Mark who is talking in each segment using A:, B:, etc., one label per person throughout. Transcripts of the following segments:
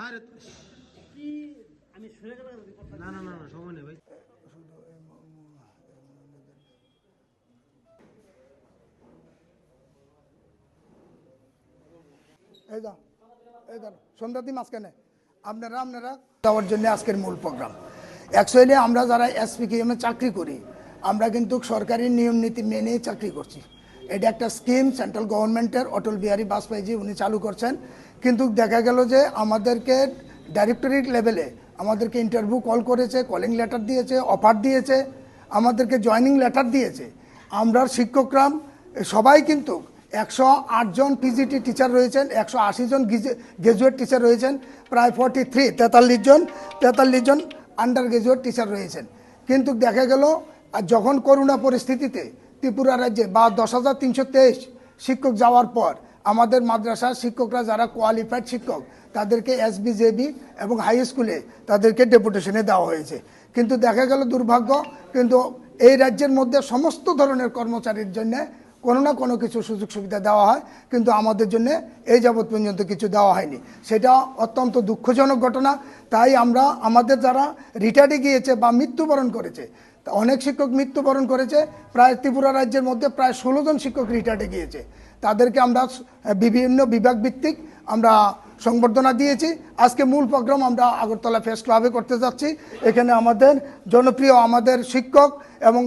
A: আরে
B: কি আমি শুনে গেলাম
A: না না না না সময় নেই ভাই।
C: সন্ধ্যাদি মাঝখানে আপনারা দেওয়ার জন্য আজকের মূল প্রোগ্রাম। অ্যাকচুয়ালি আমরা যারা এসপিকেএমে চাকরি করি আমরা কিন্তু সরকারি নিয়ম নীতি মেনে চাকরি করছি। এটা একটা স্কিম সেন্ট্রাল গভর্নমেন্টের, অটল বিহারী বাজপেয়ীজি উনি চালু করছেন। কিন্তু দেখা গেল যে আমাদেরকে ডাইরেক্টরেট লেভেলে আমাদেরকে ইন্টারভিউ কল করেছে, কলিং লেটার দিয়েছে, অফার দিয়েছে, আমাদেরকে জয়নিং লেটার দিয়েছে। আমরা শিক্ষকরা সবাই কিন্তু 108 জন পিজিটি টিচার রয়েছেন, 180 জন গ্রাজুয়েট টিচার রয়েছেন, প্রায় 43 জন আন্ডার গ্রাজুয়েট টিচার রয়েছেন। কিন্তু দেখা গেল যখন করোনা পরিস্থিতিতে ত্রিপুরা রাজ্যে বা 10,323 শিক্ষক যাওয়ার পর আমাদের মাদ্রাসার শিক্ষকরা যারা কোয়ালিফাইড শিক্ষক তাদেরকে এসবিজেবি এবং হাই স্কুলে তাদেরকে ডেপুটেশনে দেওয়া হয়েছে। কিন্তু দেখা গেল দুর্ভাগ্য, কিন্তু এই রাজ্যের মধ্যে সমস্ত ধরনের কর্মচারীর জন্য কোনো না কোনো কিছু সুযোগ সুবিধা দেওয়া হয়, কিন্তু আমাদের জন্য এই যাবৎ পর্যন্ত কিছু দেওয়া হয়নি। সেটা অত্যন্ত দুঃখজনক ঘটনা। তাই আমরা আমাদের যারা রিটায়ার্ডে গিয়েছে বা মৃত্যুবরণ করেছে, অনেক শিক্ষক মৃত্যুবরণ করেছে, প্রায় ত্রিপুরা রাজ্যের মধ্যে প্রায় 16 জন শিক্ষক রিটায়ার্ডে গিয়েছে। তাদেরকে আমরা বিভিন্ন বিভাগ ভিত্তিক আমরা সংবর্ধনা দিয়েছি। আজকে মূল প্রোগ্রাম আমরা আগরতলা প্রেস ক্লাবে করতে যাচ্ছি। এখানে আমাদের জনপ্রিয় আমাদের শিক্ষক এবং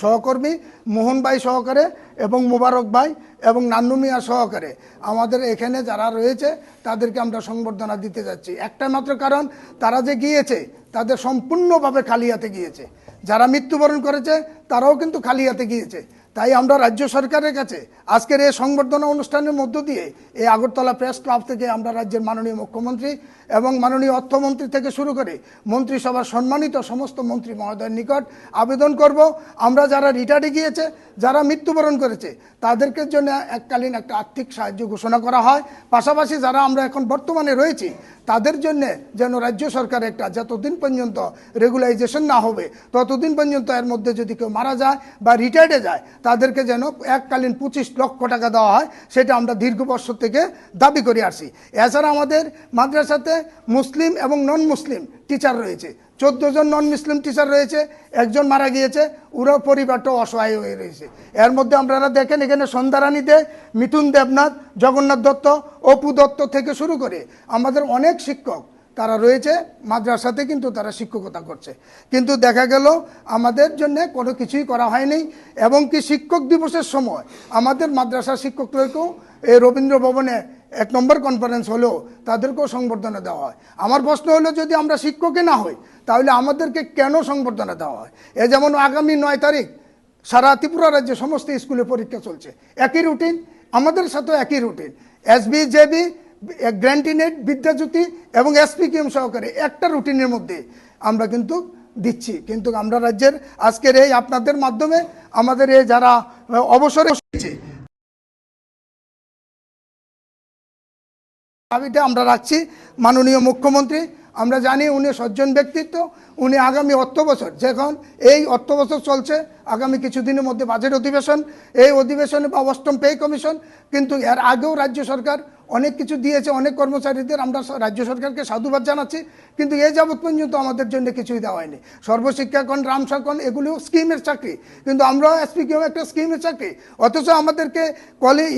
C: সহকর্মী মোহন ভাই সহকারে এবং মুবারক ভাই এবং নান্নু মিয়া সহকারে আমাদের এখানে যারা রয়েছে তাদেরকে আমরা সংবর্ধনা দিতে যাচ্ছি। একটা মাত্র কারণ, তারা যে গিয়েছে তাদের সম্পূর্ণভাবে খালি হাতে গিয়েছে। যারা মৃত্যুবরণ করেছে তারাও কিন্তু খালি হাতে গিয়েছে। তাই আমরা রাজ্য সরকারের কাছে আজকের এই সংবর্ধনা অনুষ্ঠানের মধ্য দিয়ে এই আগরতলা প্রেস ক্লাব থেকে আমরা রাজ্যের মাননীয় মুখ্যমন্ত্রী এবং মাননীয় অর্থমন্ত্রী থেকে শুরু করে মন্ত্রিসভার সম্মানিত সমস্ত মন্ত্রী মহোদয়ের নিকট আবেদন করব, আমরা যারা রিটায়ার্ডে গিয়েছে, যারা মৃত্যুবরণ করেছে তাদেরকে জন্য এককালীন একটা আর্থিক সাহায্য ঘোষণা করা হয়। পাশাপাশি যারা আমরা এখন বর্তমানে রয়েছি তাদের জন্য যেন রাজ্য সরকার একটা, যতদিন পর্যন্ত রেগুলাইজেশন না হবে ততদিন পর্যন্ত এর মধ্যে যদি কেউ মারা যায় বা রিটায়ার্ডে যায় তাদেরকে যেন এককালীন 25 লক্ষ টাকা দেওয়া হয়, সেটা আমরা দীর্ঘ বছর থেকে দাবি করে আসছি। এছাড়া আমাদের মাদ্রাসাতে মুসলিম এবং নন মুসলিম টিচার রয়েছে, 14 জন নন মুসলিম টিচার রয়েছে, একজন মারা গিয়েছে, ওরাও পরিবারটাও অসহায় হয়ে রয়েছে। এর মধ্যে আপনারা দেখেন এখানে সন্ধ্যারানী দে, মিথুন দেবনাথ, জগন্নাথ দত্ত, অপু দত্ত থেকে শুরু করে আমাদের অনেক শিক্ষক তারা রয়েছে মাদ্রাসাতে, কিন্তু তারা শিক্ষকতা করছে। কিন্তু দেখা গেল আমাদের জন্য কোনো কিছুই করা হয়নি। এবং কি শিক্ষক দিবসের সময় আমাদের মাদ্রাসার শিক্ষকদেরকেও এই রবীন্দ্র ভবনে 1 নম্বর কনফারেন্স হলেও তাদেরকেও সংবর্ধনা দেওয়া হয়। আমার প্রশ্ন হলো, যদি আমরা শিক্ষকই না হই তাহলে আমাদেরকে কেন সংবর্ধনা দেওয়া হয়? এ যেমন আগামী 9 তারিখ সারা ত্রিপুরা রাজ্যে সমস্ত স্কুলে পরীক্ষা চলছে, একই রুটিন, আমাদের সাথেও একই রুটিন। এসবিজেবি, গ্র্যান্টিনেট, বিদ্যাজ্যোতি এবং এসপিকেএম সহকারে একটা রুটিনের মধ্যে আমরা কিন্তু দিচ্ছি। কিন্তু আমরা রাজ্যের আজকের এই আপনাদের মাধ্যমে আমাদের এই যারা অবসরে এসেছে দাবিটা আমরা রাখছি মাননীয় মুখ্যমন্ত্রী। আমরা জানি উনি সজ্জন ব্যক্তিত্ব, উনি আগামী অর্থ বছর, যখন এই অর্থ বছর চলছে, আগামী কিছুদিনের মধ্যে বাজেট অধিবেশন, এই অধিবেশনে বা 8ম পে কমিশন, কিন্তু এর আগেও রাজ্য সরকার অনেক কিছু দিয়েছে অনেক কর্মচারীদের, আমরা রাজ্য সরকারকে সাধুবাদ জানাচ্ছি। কিন্তু এই যাবৎ পর্যন্ত আমাদের জন্য কিছুই দেওয়া হয়নি। সর্বশিক্ষাকণ, রামসাকণ এগুলিও স্কিমের চাকরি, কিন্তু আমরা এসপিকেও একটা স্কিমের চাকরি, অথচ আমাদেরকে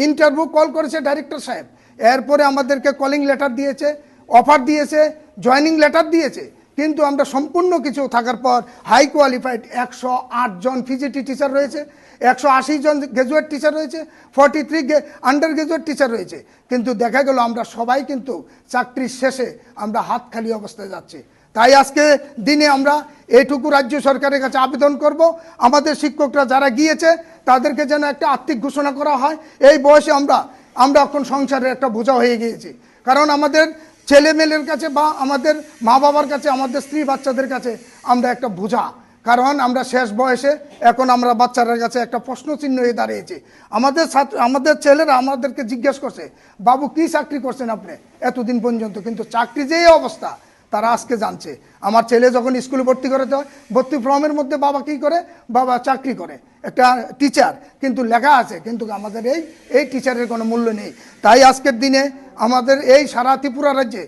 C: ইন্টারভিউ কল করেছে ডাইরেক্টর সাহেব, এরপরে আমাদেরকে কলিং লেটার দিয়েছে, অফার দিয়েছে, জয়নিং লেটার দিয়েছে, কিন্তু আমরা সম্পূর্ণ কিছু থাকার পর হাই কোয়ালিফাইড 108 জন পিজিটি টিচার রয়েছে, 180 জন গ্রাজুয়েট টিচার রয়েছে, 43 আন্ডার গ্রাজুয়েট টিচার রয়েছে। কিন্তু দেখা গেল আমরা সবাই কিন্তু চাকরির শেষে আমরা হাত খালি অবস্থায় যাচ্ছি। তাই আজকে দিনে আমরা এইটুকু রাজ্য সরকারের কাছে আবেদন করব, আমাদের শিক্ষকরা যারা গিয়েছে তাদেরকে যেন একটা আর্থিক ঘোষণা করা হয়। এই বয়সে আমরা এখন সংসারের একটা বোঝা হয়ে গিয়েছি, কারণ আমাদের ছেলেমেয়ের কাছে বা আমাদের মা বাবার কাছে, আমাদের স্ত্রী বাচ্চাদের কাছে আমরা একটা বোঝা, কারণ আমরা শেষ বয়সে এখন আমরা বাচ্চাদের কাছে একটা প্রশ্নচিহ্ন হয়ে দাঁড়িয়েছি। আমাদের ছেলেরা আমাদেরকে জিজ্ঞেস করছে, বাবু কি চাকরি করছেন আপনি এতদিন পর্যন্ত, কিন্তু চাকরি যে অবস্থা তারা আজকে জানছে। আমার ছেলে যখন স্কুলে ভর্তি করাতে হয়, ভর্তি ফর্মের মধ্যে বাবা কী করে, বাবা চাকরি করে, একটা টিচার, কিন্তু লেখা আছে, কিন্তু আমাদের এই টিচারের কোনো মূল্য নেই। তাই আজকের দিনে আমাদের এই সারা ত্রিপুরা রাজ্যে